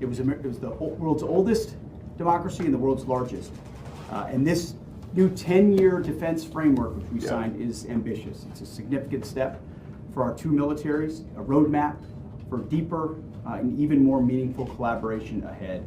It was the world's oldest democracy and the world's largest. And this new 10-year defense framework, which we signed, is ambitious. It's a significant step for our two militaries, a roadmap for deeper and even more meaningful collaboration ahead.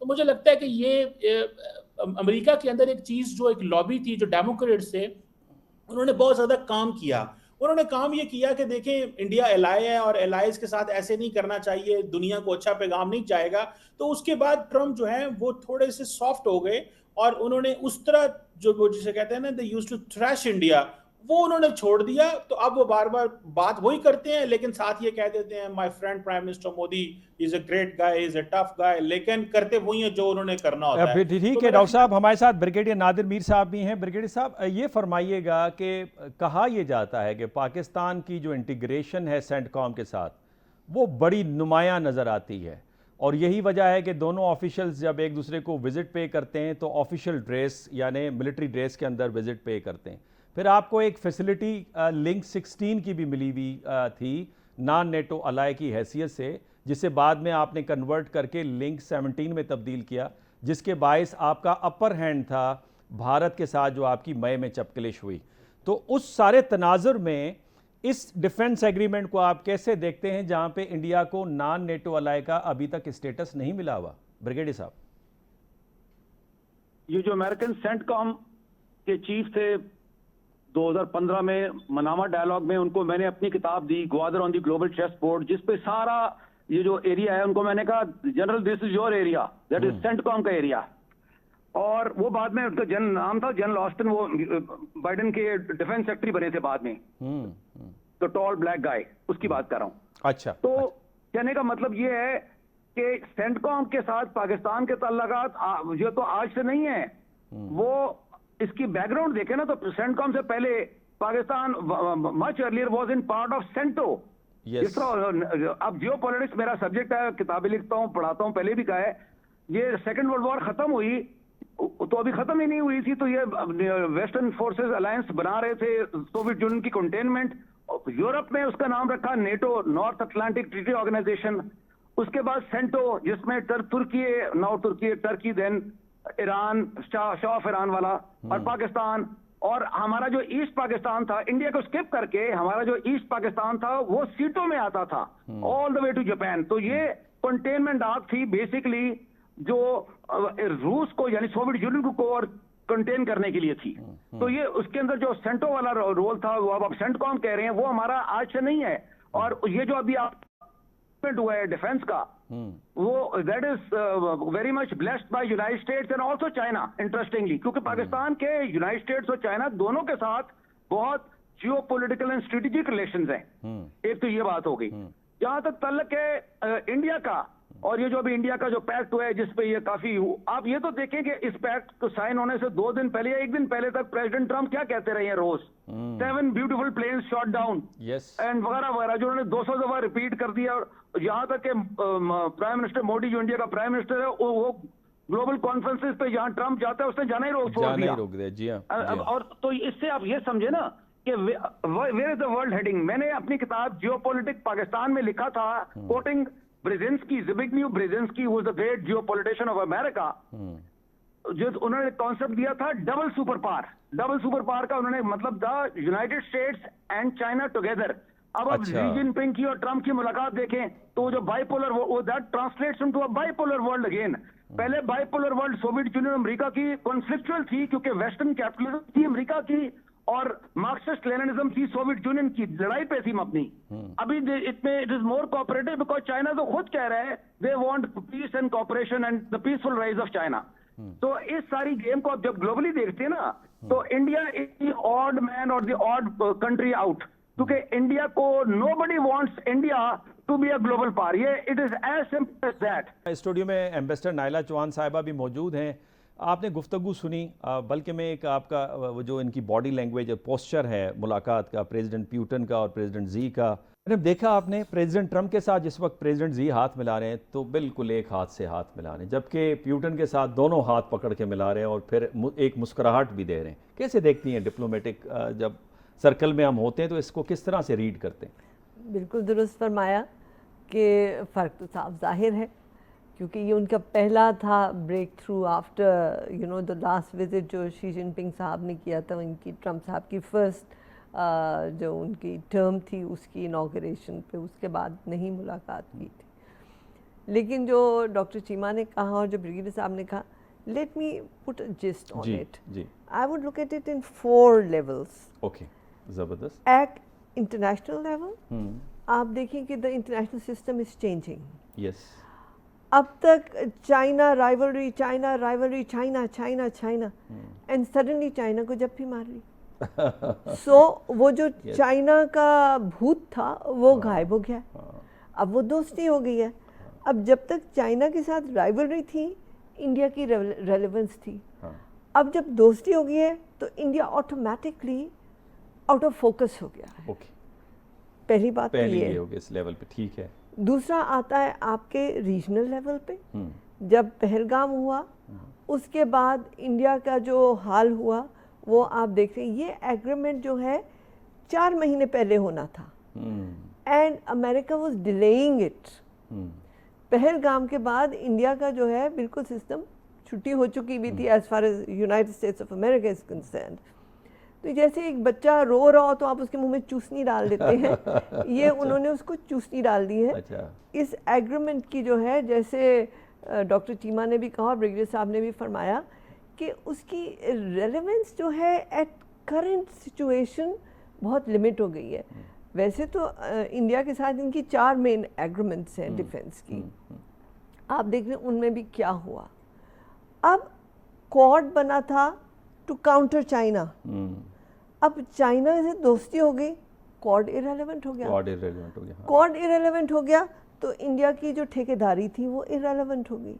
تو مجھے لگتا ہے کہ یہ امریکہ کے اندر ایک چیز جو ایک لابی تھی جو ڈیموکریٹس سے انہوں نے بہت زیادہ کام کیا. انہوں نے کام یہ کیا کہ دیکھیں انڈیا ایلائی ہے اور ایلائز کے ساتھ ایسے نہیں کرنا چاہیے, دنیا کو اچھا پیغام نہیں جائے گا. تو اس کے بعد ٹرمپ جو ہیں وہ تھوڑے سے سافٹ ہو گئے اور انہوں نے اس طرح جو جسے کہتے ہیں نا they used to trash India, وہ انہوں نے چھوڑ دیا. تو اب وہ بار بار بات وہی کرتے ہیں لیکن ساتھ یہ کہہ دیتے ہیں my friend prime minister Modi is a great guy, is a tough guy, لیکن کرتے وہی ہیں جو انہوں نے کرنا ہوتا ہے. ٹھیک ہے ڈاکٹر صاحب, ہمارے ساتھ بریگیڈیئر نادر میر صاحب بھی ہیں. بریگیڈیئر صاحب یہ فرمائیے گا کہ کہا یہ جاتا ہے کہ پاکستان کی جو انٹیگریشن ہے سینٹ کام کے ساتھ وہ بڑی نمایاں نظر آتی ہے, اور یہی وجہ ہے کہ دونوں آفیشلز جب ایک دوسرے کو وزٹ پے کرتے ہیں تو آفیشل ڈریس یعنی ملٹری ڈریس کے اندر وزٹ پے کرتے ہیں. پھر آپ کو ایک فیسلٹی لنک 16 کی بھی ملی ہوئی تھی نان نیٹو الائی کی حیثیت سے, جسے بعد میں آپ نے کنورٹ کر کے لنک 17 میں تبدیل کیا, جس کے باعث آپ کا اپر ہینڈ تھا بھارت کے ساتھ جو آپ کی مئی میں چپکلش ہوئی. تو اس سارے تناظر میں اس ڈیفنس ایگریمنٹ کو آپ کیسے دیکھتے ہیں جہاں پہ انڈیا کو نان نیٹو الائی کا ابھی تک اسٹیٹس نہیں ملا ہوا؟ بریگیڈیئر صاحب, یہ جو امریکن سینٹ کام کے چیف تھے 2015 میں مناما ڈائلاگ میں, ان کو میں نے اپنی کتاب دی گوادر آن دی گلوبل چیس بورڈ, جس پہ سارا یہ جو ایریا ہے ان کو میں نے کہا general this is your area, that is CENTCOM کا ایریا. اور وہ بعد میں ان کا نام تھا جنرل آسٹن, وہ بائیڈن کے ڈیفنس سیکٹری بنے تھے بعد میں, تو ٹال بلیک گائے, اس کی بات کر رہا ہوں. اچھا, تو کہنے کا مطلب یہ ہے کہ سینٹ کام کے ساتھ پاکستان کے تعلقات یہ تو آج سے نہیں ہے, وہ اس کی بیک گراؤنڈ دیکھیں نا تو سینٹ کام سے پہلے Pakistan much earlier was in part of CENTO. جس طرح اب جیو پولیٹکس میرا سبجیکٹ ہے, کتابیں لکھتا ہوں, پڑھاتا ہوں, پہلے بھی کہا ہے, یہ سیکنڈ ورلڈ وار ختم ہوئی تو ابھی ختم ہی نہیں ہوئی تھی, تو یہ ویسٹرن فورسز الائنس بنا رہے تھے سوویت یونین کی کنٹینمنٹ. یورپ میں اس کا نام رکھا NATO, North Atlantic Treaty Organisation. اس کے بعد سینٹو, جس میں ترکی دین ایران, شاہ آف ایران والا, اور پاکستان, اور ہمارا جو ایسٹ پاکستان تھا انڈیا کو سکپ کر کے ہمارا جو ایسٹ پاکستان تھا وہ سیٹوں میں آتا تھا آل دا وے ٹو جاپان. تو یہ کنٹینمنٹ آرک تھی بیسکلی جو روس کو یعنی سوویت یونین کو اور کنٹین کرنے کے لیے تھی. تو یہ اس کے اندر جو سینٹو والا رول تھا وہ اب سینٹ کام کہہ رہے ہیں, وہ ہمارا آج سے نہیں ہے. اور یہ جو ابھی آپ ہوا ہے ڈیفنس کا, وہ that is very much blessed by United States and also China interestingly, کیونکہ پاکستان کے یونائٹڈ اسٹیٹس اور چائنا دونوں کے ساتھ بہت geopolitical and strategic relations ہیں. ایک تو یہ بات ہو گئی. جہاں تک تعلق ہے انڈیا کا, اور یہ جو ابھی انڈیا کا جو پیکٹ ہوا ہے جس پہ یہ کافی, آپ یہ تو دیکھیں کہ اس پیکٹ کو سائن ہونے سے 2 دن پہلے یا 1 دن پہلے تک پریزیڈنٹ ٹرمپ کیا کہتے رہے ہیں روز, 7 beautiful planes shot down and وغیرہ وغیرہ, جو انہوں نے 200 دفعہ ریپیٹ کر دیا. اور یہاں تک کہ پرائم منسٹر موڈی جو انڈیا کا پرائم منسٹر ہے وہ گلوبل کانفرنسز پہ جہاں ٹرمپ جاتا ہے اس نے جانا ہی روک دیا. جی ہاں, اور تو اس سے آپ یہ سمجھے نا کہ where is the world heading. میں نے اپنی کتاب جیو پولیٹک پاکستان میں لکھا تھا coating برزنسکی, Zbigniew برزنسکی who was the great geopolitician of America, جو انہوں نے کانسیپٹ دیا تھا double super power. Double super power کا انہوں نے مطلب تھا United States and China together. اب آپ شی جن پنگ کی اور ٹرمپ کی ملاقات دیکھیں تو وہ جو bipolar, that translates into a bipolar world again. پہلے bipolar world Soviet Union امریکہ کی کانفلکچوئل تھی کیونکہ ویسٹرن کیپٹلزم تھی امریکہ کی اور مارکسسٹ لیننزم تھی سوویت یونین کی, لڑائی پہ تھی اپنی. ابھی it is more cooperative because China تو خود کہہ رہے ہیں they want piece and cooperation and the peaceful rise of China. تو اس ساری گیم کو آپ جب گلوبلی دیکھتے ہیں نا تو India is the odd man اور دی آڈ کنٹری آؤٹ, کیونکہ انڈیا کو nobody wants India to be a global power. یہ it is as simple as that. Studio میں ایمبیسڈر نائلہ چوہان صاحبہ بھی موجود ہیں. آپ نے گفتگو سنی, بلکہ میں ایک آپ کا وہ جو ان کی باڈی لینگویج پوسچر ہے ملاقات کا پریزیڈنٹ پیوٹن کا اور پریزیڈنٹ زی کا, میں نے دیکھا آپ نے پریزیڈنٹ ٹرمپ کے ساتھ جس وقت پریزیڈنٹ زی ہاتھ ملا رہے ہیں تو بالکل ایک ہاتھ سے ہاتھ ملا رہے ہیں, جبکہ پیوٹن کے ساتھ دونوں ہاتھ پکڑ کے ملا رہے ہیں اور پھر ایک مسکراہٹ بھی دے رہے ہیں. کیسے دیکھتی ہیں ڈپلومیٹک جب سرکل میں ہم ہوتے ہیں تو اس کو کس طرح سے ریڈ کرتے ہیں؟ بالکل درست فرمایا کہ فرق تو صاف ظاہر ہے, کیونکہ یہ ان کا پہلا تھا break through after the last visit جو شی جن پنگ صاحب نے کیا تھا, ان کی ٹرمپ صاحب کی فرسٹ جو ان کی ٹرم تھی اس کی انوگریشن پہ, اس کے بعد نہیں ملاقات کی تھی. لیکن جو ڈاکٹر چیما نے کہا اور جو بریگیڈیئر صاحب نے کہا, let me put a just on it. جی I would look at it in 4 levels. Okay, زبردست. ایٹ انٹرنیشنل لیول آپ دیکھیں کہ the international system is changing. Yes. اب تک China rivalry, China rivalry, China China China, and suddenly China کو جب بھی مار لی. سو وہ جو چائنا کا بھوت تھا وہ غائب ہو گیا, اب وہ دوستی ہو گئی ہے. اب جب تک چائنا کے ساتھ رائیولری تھی, انڈیا کی ریلیونس تھی. اب جب دوستی ہو گئی ہے تو India automatically out of focus ہو گیا ہے. اوکے, پہلی بات پہلے یہ یہ ہو گیا اس لیول پہ, ٹھیک ہے. دوسرا آتا ہے آپ کے ریجنل لیول پہ. جب پہلگام ہوا اس کے بعد انڈیا کا جو حال ہوا وہ آپ دیکھ رہے ہیں. یہ ایگریمنٹ جو ہے 4 مہینے پہلے ہونا تھا, اینڈ امریکہ واز ڈیلیئنگ اٹ. پہلگام کے بعد انڈیا کا جو ہے بالکل سسٹم چھٹی ہو چکی بھی تھی as far as United States of America is concerned. تو جیسے ایک بچہ رو رہا ہو تو آپ اس کے منہ میں چوسنی ڈال دیتے ہیں, یہ انہوں نے اس کو چوسنی ڈال دی ہے. اس ایگریمنٹ کی جو ہے, جیسے ڈاکٹر چیما نے بھی کہا اور بریگیڈیئر صاحب نے بھی فرمایا کہ اس کی ریلیونس جو ہے ایٹ کرنٹ سچویشن بہت لمٹ ہو گئی ہے. ویسے تو انڈیا کے ساتھ ان کی 4 مین ایگریمنٹس ہیں ڈیفنس کی. آپ دیکھ رہے ہیں ان میں بھی کیا ہوا. اب کوڈ بنا تھا ٹو کاؤنٹر چائنا, اب چائنا سے دوستی ہو گئی, کوڈ ارریلیونٹ ہو گیا. کوڈ ارریلیونٹ ہو گیا تو انڈیا کی جو ٹھیکیداری تھی وہ ارریلیونٹ ہو گئی.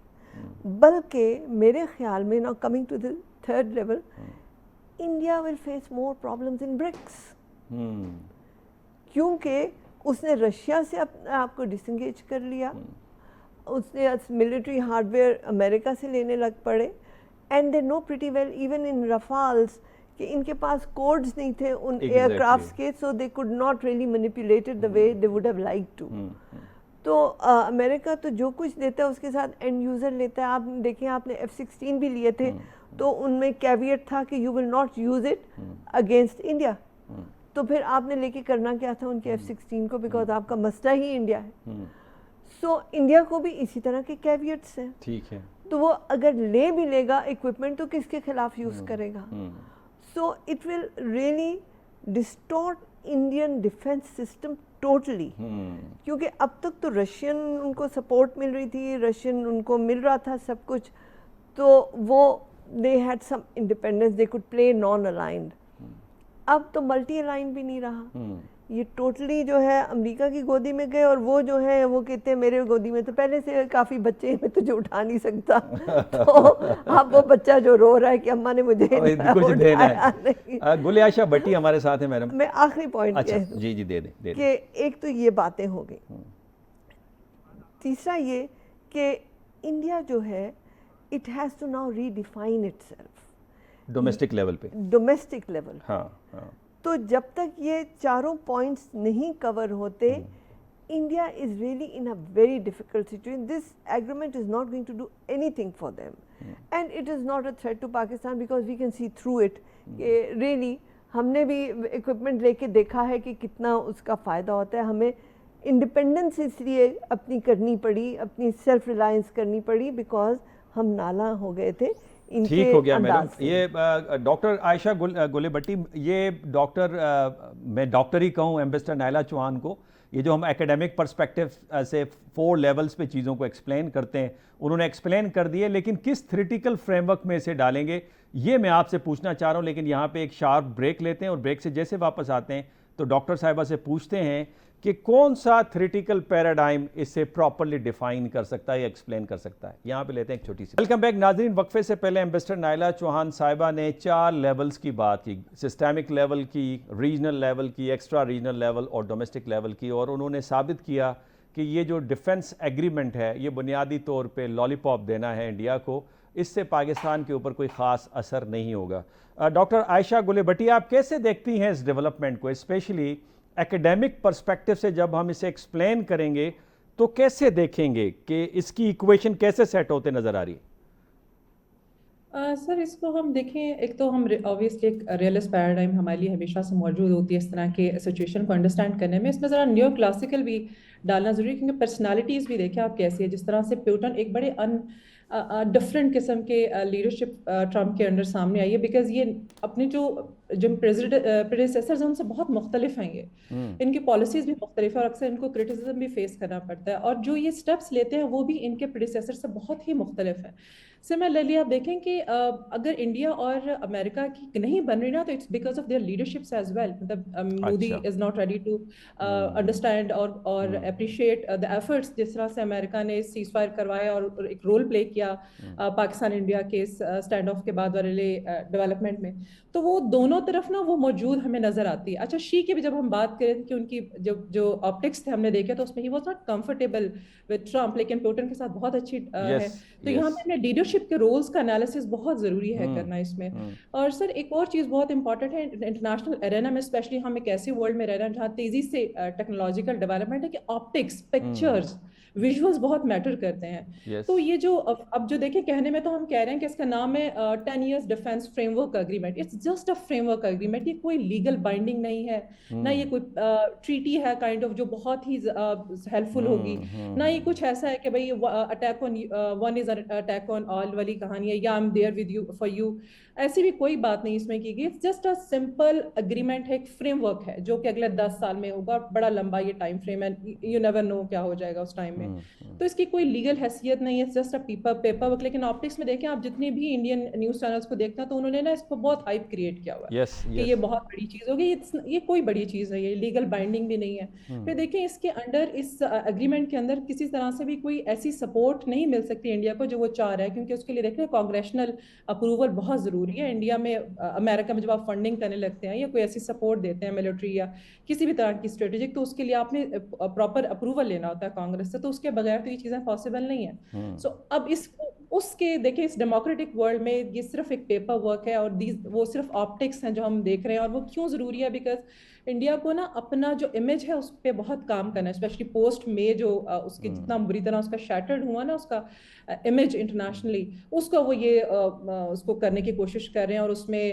بلکہ میرے خیال میں نا coming to the 3rd level, India will face more problems in BRICS, کیونکہ اس نے رشیا سے اپنے آپ کو ڈس انگیج کر لیا, اس نے ملٹری ہارڈ ویئر امریکہ سے لینے لگ پڑے. And they know pretty well even in Rafales کہ ان کے پاس کوڈز نہیں تھے ان ایئر کرافٹس کے, so they could not really manipulated the way they would have like to. تو امریکہ تو جو کچھ دیتا ہے اس کے ساتھ اینڈ یوزر لیتا ہے. آپ دیکھیں آپ نے F-16 بھی لیے تھے تو ان میں کیویٹ تھا کہ you will not use it against India. تو پھر آپ نے لے کے کرنا کیا تھا ان کے F-16 کو, بیکاز آپ کا مسئلہ ہی انڈیا ہے. سو انڈیا کو بھی اسی طرح کے کیویٹس ہیں. ٹھیک ہے. تو وہ اگر لے بھی لے گا ایکوپمنٹ تو کس کے خلاف یوز کرے گا. So it will really distort Indian defence system totally, کیونکہ اب تک تو رشین ان کو سپورٹ مل رہی تھی, رشین ان کو مل رہا تھا سب کچھ, تو وہ they had some independence, they could play non aligned. اب تو ملٹی الائن بھی نہیں رہا, یہ ٹوٹلی جو ہے امریکہ کی گودی میں گئے. اور وہ جو ہے وہ کہتے ہیں میرے گودی میں تو پہلے سے کافی بچے ہیں, میں تجھے اٹھا نہیں سکتا. تو اب وہ بچہ جو رو رہا ہے کہ اماں نے مجھے کچھ دینا ہے. گل عائشہ بٹی ہمارے ساتھ ہیں میڈم. میں آخری پوائنٹ کہہ دوں. جی دے دیں. کہ ایک تو یہ باتیں ہو گئی. تیسرا یہ کہ انڈیا جو ہے it has to now redefine itself domestic level پہ. Domestic level. ہاں. تو جب تک یہ 4 پوائنٹس نہیں کور ہوتے, India is really in a very difficult situation. This agreement is not going to do anything for them, and it is not a threat to Pakistan, because we can see through it کہ really ہم نے بھی equipment لے کے دیکھا ہے کہ کتنا اس کا فائدہ ہوتا ہے. ہمیں انڈیپینڈنس اس لیے اپنی کرنی پڑی, اپنی سیلف ریلائنس کرنی پڑی, بیکاز ہم نالا ہو گئے تھے. ٹھیک ہو گیا میڈم. یہ ڈاکٹر عائشہ گل بٹی, یہ ڈاکٹر, میں ڈاکٹر ہی کہوں ایمبیسڈر نائلہ چوہان کو, یہ جو ہم ایکیڈیمک پرسپیکٹو سے 4 لیولز پہ چیزوں کو ایکسپلین کرتے ہیں, انہوں نے ایکسپلین کر دیے, لیکن کس تھیوریٹیکل فریم ورک میں اسے ڈالیں گے یہ میں آپ سے پوچھنا چاہ رہا ہوں. لیکن یہاں پہ ایک شارپ بریک لیتے ہیں, اور بریک سے جیسے واپس آتے ہیں تو ڈاکٹر صاحبہ سے پوچھتے ہیں کہ کون سا تھیوریٹیکل پیراڈائم اس سے پراپرلی ڈیفائن کر سکتا ہے یا ایکسپلین کر سکتا ہے. یہاں پہ لیتے ہیں ایک چھوٹی سی. ویلکم بیک ناظرین. وقفے سے پہلے ایمبیسڈر نائلہ چوہان صاحبہ نے 4 لیولز کی بات کی, سسٹمک لیول کی, ریجنل لیول کی, ایکسٹرا ریجنل لیول اور ڈومیسٹک لیول کی, اور انہوں نے ثابت کیا کہ یہ جو ڈیفنس ایگریمنٹ ہے یہ بنیادی طور پہ لالی پاپ دینا ہے انڈیا کو, اس سے پاکستان کے اوپر کوئی خاص اثر نہیں ہوگا. ڈاکٹر عائشہ گل بٹی, آپ کیسے دیکھتی ہیں اس ڈیولپمنٹ کو, اسپیشلی ایکیڈیمک پرسپیکٹو سے جب ہم اسے ایکسپلین کریں گے تو کیسے دیکھیں گے کہ اس کی ایکویشن کیسے سیٹ ہوتے نظر آ رہی ہے؟ سر اس کو ہم دیکھیں، ایک تو ہم آبویسلی ایک ریئلسٹ پیراڈائم ہمارے لیے ہمیشہ سے موجود ہوتی ہے اس طرح کے سچویشن کو انڈرسٹینڈ کرنے میں. اس میں ذرا نیو کلاسیکل بھی ڈالنا ضروری ہے، کیونکہ پرسنالٹیز بھی دیکھیں آپ کیسی ہے. جس طرح سے پیوٹن ایک بڑے ڈفرینٹ قسم کے لیڈرشپ ٹرمپ کے انڈر سامنے آئی ہے، بیکاز یہ اپنے جو پریڈیسیسرز ہیں ان سے بہت مختلف ہیں. یہ ان کی پالیسیز بھی مختلف ہیں اور اکثر ان کو کرٹیسزم بھی فیس کرنا پڑتا ہے، اور جو یہ اسٹیپس لیتے ہیں وہ بھی ان کے پریڈیسیسر سے بہت ہی مختلف ہیں. سملرلی آپ دیکھیں کہ اگر انڈیا اور امریکہ کی نہیں بن رہی نا تو it's because of their leaderships as well. مطلب Modi is not ready to understand اور اپریشیٹ دا ایفرٹس جس طرح سے امریکہ نے سیز فائر کروایا اور ایک رول پلے کیا پاکستان انڈیا کے اسٹینڈ آف کے بعد والے ڈیولپمنٹ میں. تو وہ دونوں طرف نا وہ موجود ہمیں نظر آتی ہے. اچھا شی کی بھی جب ہم بات کریں کہ ان کی جو آپٹکس تھے ہم نے دیکھے تو اس میں he was not comfortable with Trump, لیکن پوٹن کے ساتھ بہت اچھی ہے. تو یہاں پہ ہمیں لیڈرشپ کے رولز کا انالیسس بہت ضروری ہے کرنا اس میں. اور سر ایک اور چیز بہت امپورٹنٹ ہے انٹرنیشنل ایرینا میں، اسپیشلی ہم ایک ایسے ورلڈ میں رہ رہے ہیں جہاں تیزی سے ٹیکنالوجیکل ڈیولپمنٹ ہے کہ آپٹکس، پکچرز، ویژولز بہت میٹر کرتے ہیں. تو یہ جو اب جو دیکھیں کہنے میں تو ہم کہہ رہے ہیں کہ اس کا نام ہے 10 years defence framework agreement. It's just a framework agreement. یہ کوئی لیگل بائنڈنگ نہیں ہے، نہ یہ کوئی ٹریٹی ہے کائنڈ آف جو بہت ہی ہیلپ فل ہوگی، نہ یہ کچھ ایسا ہے کہ بھائی attack on one is attack on all والی کہانی ہے یا I am there with you for you. ایسی بھی کوئی بات نہیں اس میں کی گئی. It's just a simple agreement ہے، ایک فریم ورک ہے جو کہ اگلے 10 سال میں ہوگا. بڑا لمبا یہ ٹائم فریم ہے، یو نیور نو کیا ہو جائے گا اس ٹائم میں. تو اس کی کوئی لیگل حیثیت نہیں ہے، جسٹ اے پیپر ورک. لیکن آپٹکس میں دیکھیں آپ جتنے بھی انڈین نیوز چینلس کو دیکھتے ہیں تو انہوں نے نا اس کو بہت ہائپ کریٹ کیا ہوا ہے کہ یہ بہت بڑی چیز ہوگی. یہ کوئی بڑی چیز نہیں ہے، لیگل بائنڈنگ بھی نہیں ہے. پھر دیکھیں اس کے انڈر، اس اگریمنٹ کے اندر کسی طرح سے بھی کوئی ایسی سپورٹ نہیں مل سکتی انڈیا کو جو وہ چاہ رہا ہے، کیونکہ اس کے لیے دیکھیں کانگریشنل اپروول بہت ضروری ہے. انڈیا میں امریکہ میں جب آپ فنڈنگ کرنے لگتے ہیں یا کوئی ایسی سپورٹ دیتے ہیں ملٹری یا کسی بھی طرح کی اسٹریٹجک، تو اس کے لیے آپ نے پراپر اپروول لینا ہوتا ہے کانگریس سے. تو اس کے بغیر تو یہ چیزیں پاسبل نہیں ہیں. سو اب اس کے دیکھیں اس ڈیموکریٹک ورلڈ میں یہ صرف ایک پیپر ورک ہے اور وہ صرف آپٹکس ہیں جو ہم دیکھ رہے ہیں. اور وہ کیوں ضروری ہے؟ بیکاز انڈیا کو نا اپنا جو امیج ہے اس پہ بہت کام کرنا ہے، اسپیشلی پوسٹ میں جو اس کی جتنا بری طرح اس کا شیٹرڈ ہوا نا اس کا امیج انٹرنیشنلی، اس کو وہ یہ اس کو کرنے کی کوشش کر رہے ہیں. اور اس میں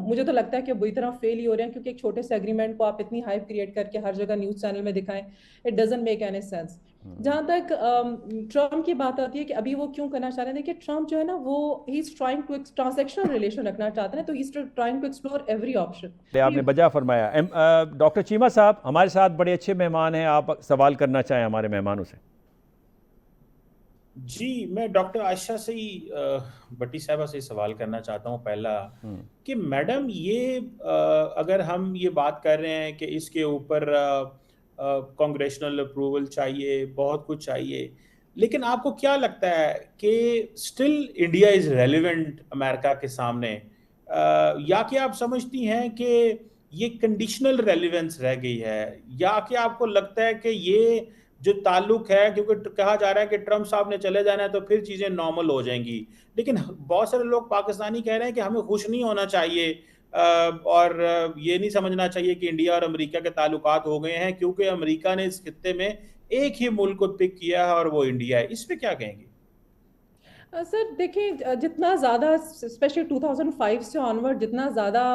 مجھے تو لگتا ہے کہ بری طرح فیل ہی ہو رہے ہیں، کیونکہ ایک چھوٹے سے اگریمنٹ کو آپ اتنی ہائپ کریٹ کر کے ہر جگہ نیوز چینل میں دکھائیں، it doesn't make any sense. جہاں تک ٹرمپ کی بات آتی ہے کہ ابھی وہ کیوں کرنا چاہ رہے ہیں، کہ ٹرمپ جو ہے نا وہ he is trying to transactional relation رکھنا چاہتے ہیں، تو he is trying to explore every option. آپ نے بجا فرمایا. ڈاکٹر چیمہ صاحب ہمارے ساتھ بڑے اچھے مہمان ہیں، آپ سوال کرنا چاہیں ہمارے مہمانوں سے. جی میں ڈاکٹر عائشہ سے ہی بٹی صاحبہ سے سوال کرنا چاہتا ہوں. پہلا کہ میڈم یہ اگر ہم یہ بات کر رہے ہیں کہ اس کے اوپر کانگریشنل اپروول چاہیے، بہت کچھ چاہیے، لیکن آپ کو کیا لگتا ہے کہ اسٹل انڈیا از ریلیونٹ امریکہ کے سامنے، یا کہ آپ سمجھتی ہیں کہ یہ کنڈیشنل ریلیونس رہ گئی ہے، یا کہ آپ کو لگتا ہے کہ یہ جو تعلق ہے، کیونکہ کہا جا رہا ہے کہ ٹرمپ صاحب نے چلے جانا ہے تو پھر چیزیں نارمل ہو جائیں گی، لیکن بہت سارے لوگ پاکستانی کہہ رہے ہیں کہ ہمیں خوش نہیں ہونا چاہیے اور یہ نہیں سمجھنا چاہیے کہ انڈیا اور امریکہ کے تعلقات ہو گئے ہیں، کیونکہ امریکہ نے اس خطے میں ایک ہی ملک کو پک کیا ہے اور وہ انڈیا ہے. اس پہ کیا کہیں گے؟ سر دیکھیں جتنا زیادہ اسپیشلی 2005 سے آنورڈ جتنا زیادہ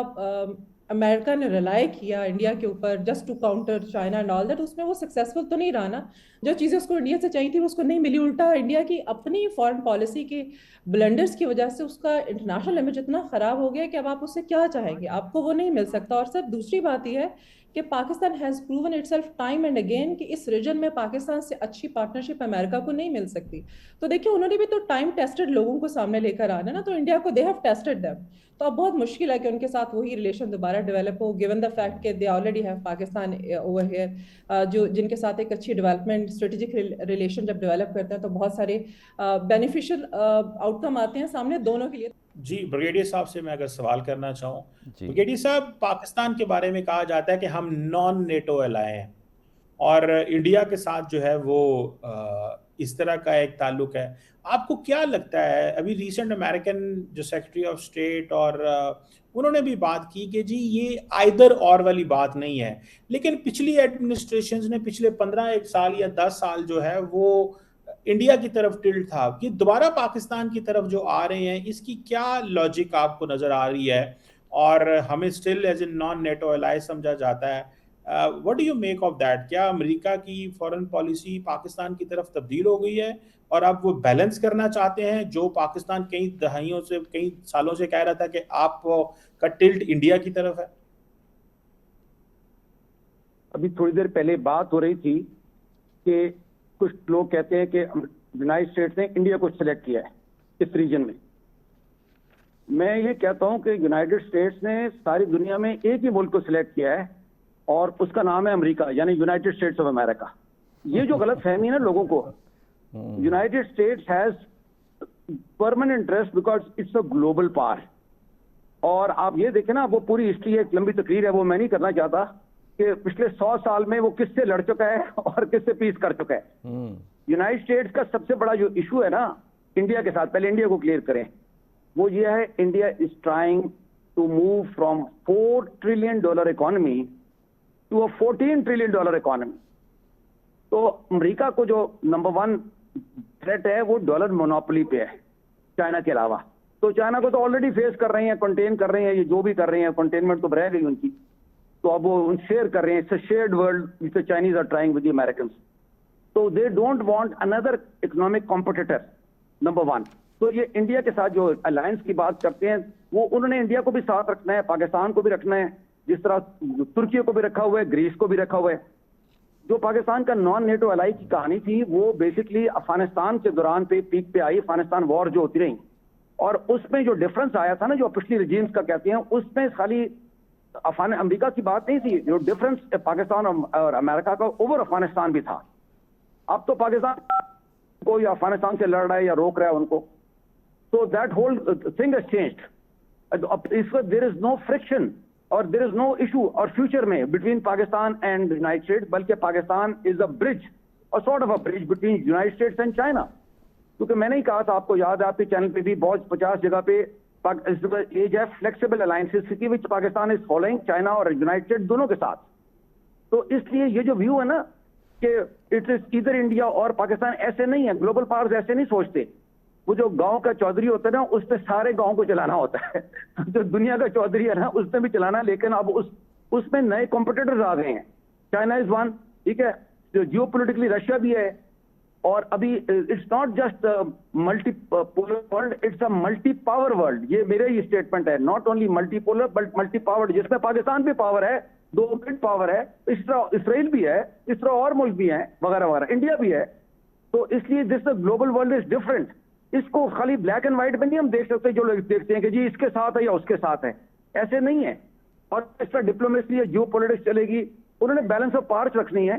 امریکہ نے ریلائی کیا انڈیا کے اوپر just to counter China and all that, اس میں وہ سکسیزفل تو نہیں رہا نا. جو چیزیں اس کو انڈیا سے چاہیے تھی وہ اس کو نہیں ملی. الٹا انڈیا کی اپنی فارن پالیسی کے بلنڈرز کی وجہ سے اس کا انٹرنیشنل امیج اتنا خراب ہو گیا کہ اب آپ اس سے کیا چاہیں گے، آپ کو وہ نہیں مل سکتا. اور سر دوسری بات یہ ہے کہ Pakistan has proven it self time and again کہ اس ریجن میں پاکستان سے اچھی پارٹنرشپ امریکہ کو نہیں مل سکتی. تو دیکھیں انہوں نے بھی تو ٹائم ٹیسٹڈ لوگوں کو سامنے لے کر آنا نا، تو انڈیا کو دے ہیو ٹیسٹڈ دیم. تو اب بہت مشکل ہے کہ ان کے ساتھ وہی ریلیشن دوبارہ ڈیولپ ہو، گیون دا فیکٹ کہ they already have Pakistan over here, جو جن کے ساتھ ایک اچھی ڈیولپمنٹ اسٹریٹجک ریلیشن جب ڈیولپ کرتے ہیں تو بہت سارے بینیفیشل آؤٹ کم آتے ہیں سامنے دونوں کے لیے. جی بریگیڈیئر صاحب سے میں اگر سوال کرنا چاہوں. بریگیڈیئر صاحب پاکستان کے بارے میں کہا جاتا ہے کہ ہم نان نیٹو الائے ہیں اور انڈیا کے ساتھ جو ہے وہ اس طرح کا ایک تعلق ہے. آپ کو کیا لگتا ہے، ابھی ریسنٹ امریکن جو سیکرٹری آف اسٹیٹ اور انہوں نے بھی بات کی کہ جی یہ آئدر اور والی بات نہیں ہے، لیکن پچھلی ایڈمنسٹریشنز نے پچھلے 15 سال یا 10 سال جو ہے وہ انڈیا کی طرف ٹلٹ تھا، یہ دوبارہ پاکستان کی طرف جو آ رہے ہیں، اس کی کیا لاجک آپ کو نظر آ رہی ہے؟ اور ہمیں still as a non NATO ally سمجھا جاتا ہے. What do you make of that? کیا امریکہ کی فارن پالیسی پاکستان کی طرف تبدیل ہو گئی ہے اور اب وہ بیلنس کرنا چاہتے ہیں جو پاکستان کئی دہائیوں سے، کئی سالوں سے کہہ رہا تھا کہ آپ کا ٹلٹ انڈیا کی طرف ہے؟ ابھی تھوڑی دیر پہلے بات ہو رہی تھی کہ کچھ لوگ کہتے ہیں کہ یونائٹڈ اسٹیٹس نے انڈیا کو سلیکٹ کیا ہے اس ریجن میں. میں یہ کہتا ہوں کہ یونائٹڈ اسٹیٹس نے ساری دنیا میں ایک ہی ملک کو سلیکٹ کیا ہے اور اس کا نام ہے امریکہ، یعنی یونائٹڈ اسٹیٹس آف امریکہ. یہ جو غلط فہمی ہے نا لوگوں کو، United States has permanent interest because it's a global power. اور آپ یہ دیکھیں نا، وہ پوری ہسٹری ہے، ایک لمبی تقریر ہے، وہ میں نہیں کرنا چاہتا کہ پچھلے 100 سال میں وہ کس سے لڑ چکا ہے اور کس سے پیس کر چکا ہے. یونائٹڈ اسٹیٹس کا سب سے بڑا جو ایشو ہے نا انڈیا کے ساتھ، پہلے انڈیا کو کلیئر کریں، وہ یہ ہے India is trying to move from $4 trillion economy to a $14 trillion economy. تو امریکہ کو جو نمبر 1 تھریٹ ہے وہ ڈالر مونوپولی پہ ہے چائنا کے علاوہ. تو چائنا کو تو آلریڈی فیس کر رہے ہیں، کنٹین کر رہے ہیں، یہ جو بھی کر رہے ہیں کنٹینمنٹ تو رہ گئی ان کی، تو اب وہ شیئر کر رہے ہیں. It's a shared world which the Chinese are trying with the Americans. تو they don't want another economic competitor number 1. تو یہ انڈیا کے ساتھ جو الائنس کی بات کرتے ہیں، وہ انہوں نے انڈیا کو بھی ساتھ رکھنا ہے، پاکستان کو بھی رکھنا ہے، جس طرح ترکی کو بھی رکھا ہوا ہے، گریس کو بھی رکھا ہوا ہے. جو پاکستان کا نان نیٹو الائی کی کہانی تھی وہ بیسکلی افغانستان کے دوران پہ پیک پہ آئی، افغانستان وار جو ہوتی رہی، اور اس میں جو ڈفرنس آیا تھا نا، جو پچھلی ریجیمز کا کہتے ہیں، اس میں خالی امریکہ کی بات نہیں تھی. جو ڈفرنس پاکستان اور امریکہ کا اوور افغانستان بھی تھا. اب تو پاکستان کو یا افغانستان سے لڑ رہا ہے یا روک رہا ہے ان کو. So that whole thing has changed. There is no friction or there is no issue or future میں between Pakistan and United States, بلکہ Pakistan is a bridge, a sort of a bridge between United States and China. کیونکہ میں نے ہی کہا تھا، آپ کو یاد ہے، آپ کے چینل پہ بھی بہت 50 جگہ پہ ایج ہے فلیکسیبل الائنسز کی وچ پاکستان از فالوئنگ چائنا اور یونائٹڈ اسٹیٹ دونوں کے ساتھ. تو اس لیے یہ جو ویو ہے نا کہ اٹ از ادھر انڈیا اور پاکستان، ایسے نہیں ہے. گلوبل پاورز ایسے نہیں سوچتے. وہ جو گاؤں کا چودھری ہوتا ہے نا، اس پہ سارے گاؤں کو چلانا ہوتا ہے. جو دنیا کا چودھری ہے نا، اس نے بھی چلانا، لیکن اب اس میں نئے کمپٹیٹرز آ گئے ہیں. چائنا از ون، ٹھیک ہے، جو جیو پولیٹیکلی رشیا بھی ہے. اور ابھی it's not just multi polar world, it's a multi power world. یہ میرا ہی اسٹیٹمنٹ ہے، not only multi polar but multi power, جس میں پاکستان بھی پاور ہے، 2 بڑی پاور ہے، اس طرح اسرائیل بھی ہے، اس طرح اور ملک بھی ہیں وغیرہ وغیرہ، انڈیا بھی ہے. تو اس لیے this global world is different. اس کو خالی بلیک اینڈ وائٹ میں نہیں ہم دیکھ سکتے. جو لوگ دیکھتے ہیں کہ جی اس کے ساتھ ہے یا اس کے ساتھ ہے، ایسے نہیں ہے. اور اس طرح ڈپلومیسی یا جیو پولیٹکس چلے گی. انہوں نے بیلنس آف پاورز رکھنی ہے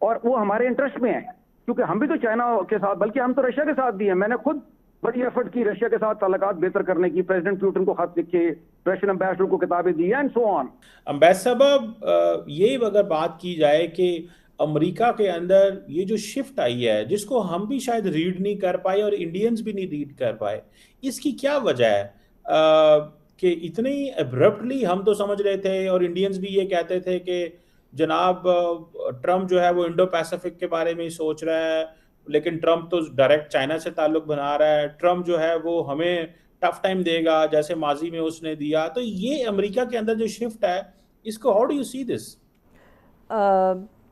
اور وہ ہمارے انٹرسٹ میں ہے، کیونکہ ہم بھی تو چائنا کے ساتھ، بلکہ ہم تو رشیا کے ساتھ بھی ہیں. میں نے خود بڑی ایفرٹ کی رشیا کے ساتھ تعلقات بہتر کرنے کی. پریزیڈنٹ پوٹن کو خط لکھے، رشین امبیسڈر کو کتابیں دی، اینڈ سو آن. امبیسڈر صاحب، یہ اگر بات کی جائے کہ امریکہ کے اندر یہ جو شفٹ آئی ہے، جس کو ہم بھی شاید ریڈ نہیں کر پائے اور انڈینز بھی نہیں ریڈ کر پائے، اس کی کیا وجہ ہے کہ اتنی ابرپٹلی ہم تو سمجھ رہے تھے اور انڈینز بھی یہ کہتے تھے کہ جناب ٹرمپ جو ہے وہ انڈو پیسیفک کے بارے میں ہی سوچ رہا ہے، لیکن ٹرمپ تو ڈائریکٹ چائنا سے تعلق بنا رہا ہے. ٹرمپ جو ہے وہ ہمیں ٹف ٹائم دے گا جیسے ماضی میں اس نے دیا. تو یہ امریکہ کے اندر جو شفٹ ہے، اس کو how do you see this?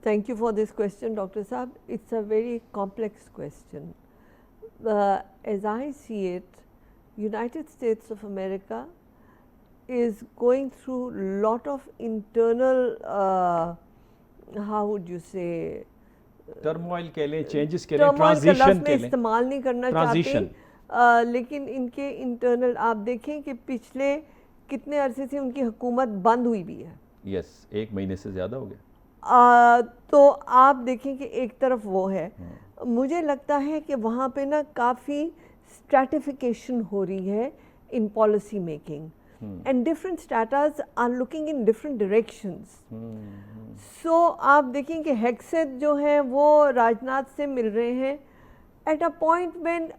Thank you for this question, Dr. Saab. It's a very complex question. As I see it, United States of America is going through lot of internal, how would you say, turmoil کے لیں، changes کے لیں، transition کا لفظ میں لیں، استعمال نہیں کرنا چاہتے، لیکن ان کے انٹرنل آپ دیکھیں کہ پچھلے کتنے عرصے سے ان کی حکومت بند ہوئی بھی ہے. یس، 1 مہینے سے زیادہ ہو گیا. تو آپ دیکھیں کہ ایک طرف وہ ہے. مجھے لگتا ہے کہ وہاں پہ نا کافی اسٹریٹیفیکیشن ہو رہی ہے in policy making, and different states are looking in different directions. So آپ دیکھیں کہ ہیکسیت جو ہے وہ راجناتھ سے مل رہے ہیں at a point when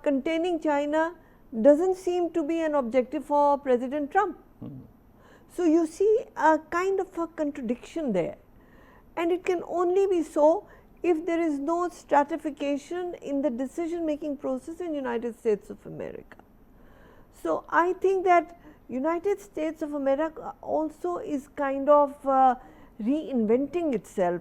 containing China doesn't seem to be an objective for President Trump. So you see a kind of a contradiction there. And it can only be so if there is no stratification in the decision-making process in United States of America. So I think that United States of America also is kind of reinventing itself.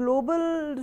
global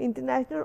international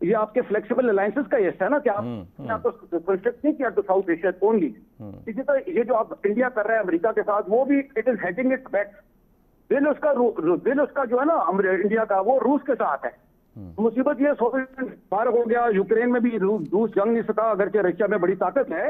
یہ آپ کے flexible alliances کا حصہ ہے نا کہ آپ تو کنسٹرکٹ نہیں کیا ٹو ساؤتھ ایشیا اونلی. اسی طرح یہ جو آپ انڈیا کر رہے ہیں امریکہ کے ساتھ وہ بھی it is heading it back. دل اس کا جو ہے نا انڈیا کا وہ روس کے ساتھ ہے. مصیبت یہ سوویت بار ہو گیا, یوکرین میں بھی روس جنگ نہیں سکا, اگرچہ رشیا میں بڑی طاقت ہے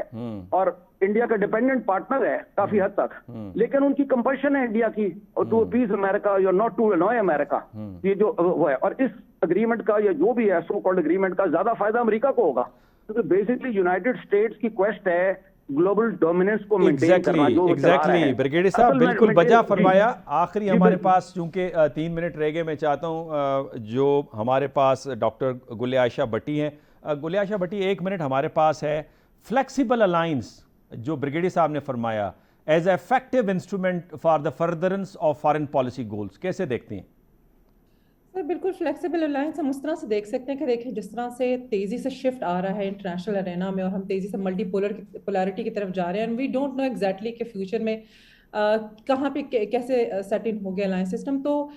اور انڈیا کا ڈیپینڈنٹ پارٹنر ہے کافی حد تک, لیکن ان کی کمپلشن ہے انڈیا کی ٹو اپیز امریکہ یا ناٹ ٹو انوائے امریکہ. یہ جو وہ ہے, اور اس اگریمنٹ کا یا جو بھی ہے سو کالڈ اگریمنٹ کا زیادہ فائدہ امریکہ کو ہوگا, کیونکہ بیسکلی یونائٹڈ اسٹیٹس کی کوسٹ ہے گلوبل ڈومیننس کو مینٹین کرنا. ایگزیکٹلی بریگیڈیئر صاحب بالکل بجا فرمایا. آخری ہمارے پاس چونکہ 3 منٹ رہ گئے, میں چاہتا ہوں جو ہمارے پاس ڈاکٹر گل عائشہ بٹی ہیں. گل عائشہ بٹی 1 منٹ ہمارے پاس ہے. فلیکسیبل الائنس جو بریگیڈیئر صاحب نے فرمایا as a effective instrument for the furtherance of foreign policy goals, کیسے دیکھتے ہیں؟ سر بالکل فلیکسیبل الائنس ہم اس طرح سے دیکھ سکتے ہیں کہ دیکھیں جس طرح سے تیزی سے شفٹ آ رہا ہے انٹرنیشنل ارینا میں اور ہم تیزی سے ملٹی پولرٹی کی طرف جا رہے ہیں, and we don't know exactly کہ فیوچر میں کہاں پہ کیسے سیٹ ان ہو گیا الائنس سسٹم. تو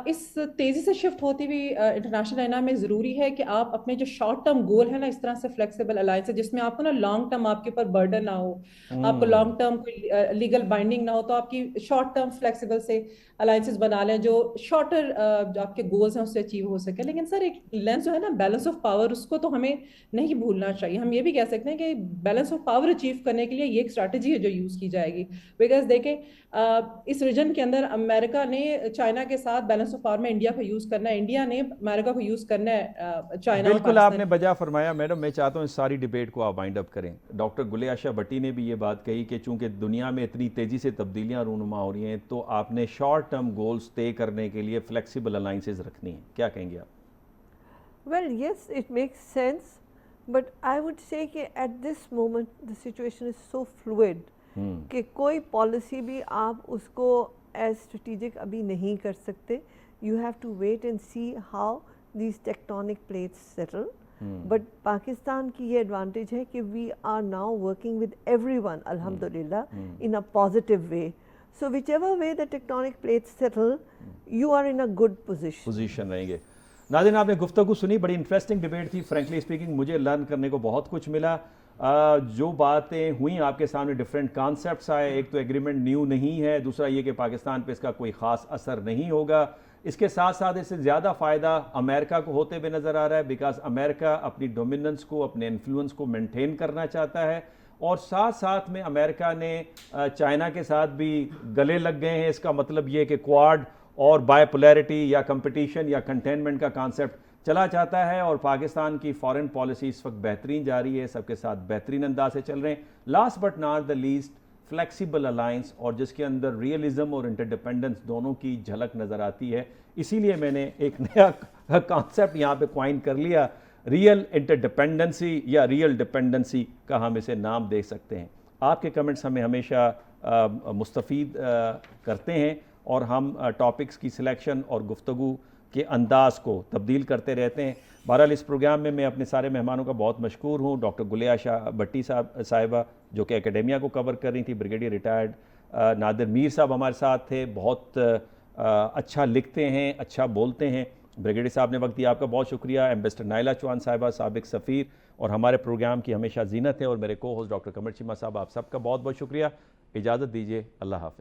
اس تیزی سے شفٹ ہوتی ہوئی انٹرنیشنل ارینا میں ضروری ہے کہ آپ اپنے جو شارٹ ٹرم گول ہے نا اس طرح سے فلیکسیبل الائنس ہے جس میں آپ کو نا لانگ ٹرم آپ کے اوپر برڈن نہ ہو, آپ کو لانگ ٹرم کوئی لیگل بائنڈنگ نہ ہو, تو آپ کی شارٹ ٹرم فلیکسیبل سے الائنسز بنا لیں جو شارٹر جو آپ کے گولز ہیں اس سے اچیو ہو سکے. لیکن سر ایک لینس جو ہے نا بیلنس آف پاور, اس کو تو ہمیں نہیں بھولنا چاہیے. ہم یہ بھی کہہ سکتے ہیں کہ بیلنس آف پاور اچیو کرنے کے لیے یہ ایک اسٹریٹجی ہے جو یوز کی جائے گی. بیکاز دیکھیں اس ریجن کے اندر امریکہ نے چائنا کے ساتھ بیلنس آف پاور میں انڈیا کو یوز کرنا ہے, انڈیا نے امریکہ کو یوز کرنا ہے چائنا. بالکل آپ نے بجا فرمایا. میڈم میں چاہتا ہوں اس ساری ڈیبیٹ کو آپ وائنڈ اپ کریں. ڈاکٹر گل عائشہ بٹی نے بھی یہ بات کہی کہ چونکہ دنیا میں اتنی تیزی سے تبدیلیاں رونما ہو رہی ہیں تو آپ نے شارٹ ٹرم گولز طے کرنے کے لیے فلیکسیبل الائنسز رکھنی ہیں. کیا کہیں گے آپ؟ Well, yes, it makes sense, but I would say کہ at this moment the situation is so fluid کہ کوئی پالیسی بھی آپ اس کو ایز اسٹریٹجک ابھی نہیں کر سکتے. You have to wait and see how these tectonic plates settle. But Pakistan کی یہ ایڈوانٹیج ہے کہ we are now working with everyone, alhamdulillah, in a positive way. So whichever way the tectonic plates settle, you are in a good position. رہیں گے. ناظرین آپ نے گفتگو سنی, بڑی انٹرسٹنگ ڈیبیٹ تھی. فرینکلی اسپیکنگ مجھے لرن کرنے کو بہت کچھ ملا. جو باتیں ہوئیں آپ کے سامنے ڈیفرنٹ کانسیپٹس آئے. ایک تو ایگریمنٹ نیو نہیں ہے, دوسرا یہ کہ پاکستان پہ اس کا کوئی خاص اثر نہیں ہوگا. اس کے ساتھ ساتھ اس سے زیادہ فائدہ امریکہ کو ہوتے ہوئے نظر آ رہا ہے, بیکاز امریکہ اپنی ڈومیننس کو, اپنے انفلوئنس کو مینٹین کرنا چاہتا ہے, اور ساتھ ساتھ میں امریکہ نے چائنا کے ساتھ بھی گلے لگ گئے ہیں. اس کا مطلب یہ کہ کوارڈ اور بائی پولیرٹی یا کمپٹیشن یا کنٹینمنٹ کا کانسیپٹ چلا چاہتا ہے, اور پاکستان کی فارن پالیسی اس وقت بہترین جاری ہے, سب کے ساتھ بہترین انداز سے چل رہے ہیں. Last but not the least flexible alliance, اور جس کے اندر ریئلزم اور انٹرڈیپینڈنس دونوں کی جھلک نظر آتی ہے. اسی لیے میں نے ایک نیا کانسیپٹ یہاں پہ کوائن کر لیا, ریئل انٹرڈیپینڈنسی یا ریئل ڈیپینڈنسی کا ہم اسے نام دے سکتے ہیں. آپ کے کمنٹس ہمیں ہمیشہ مستفید کرتے ہیں, اور ہم ٹاپکس کی سلیکشن اور گفتگو کے انداز کو تبدیل کرتے رہتے ہیں. بہرحال اس پروگرام میں اپنے سارے مہمانوں کا بہت مشکور ہوں. ڈاکٹر گل عائشہ بٹی صاحبہ جو کہ اکیڈیمیا کو کور کر رہی تھی, بریگیڈیئر ریٹائرڈ. نادر میر صاحب ہمارے ساتھ تھے, بہت اچھا لکھتے ہیں, اچھا بولتے ہیں. بریگیڈیئر صاحب نے وقت دیا, آپ کا بہت شکریہ. ایمبیسڈر نائلہ چوہان صاحبہ, سابق سفیر اور ہمارے پروگرام کی ہمیشہ زینت ہے, اور میرے کو ہوسٹ ڈاکٹر قمر چیمہ صاحب, آپ سب کا بہت بہت شکریہ. اجازت دیجیے, اللہ حافظ.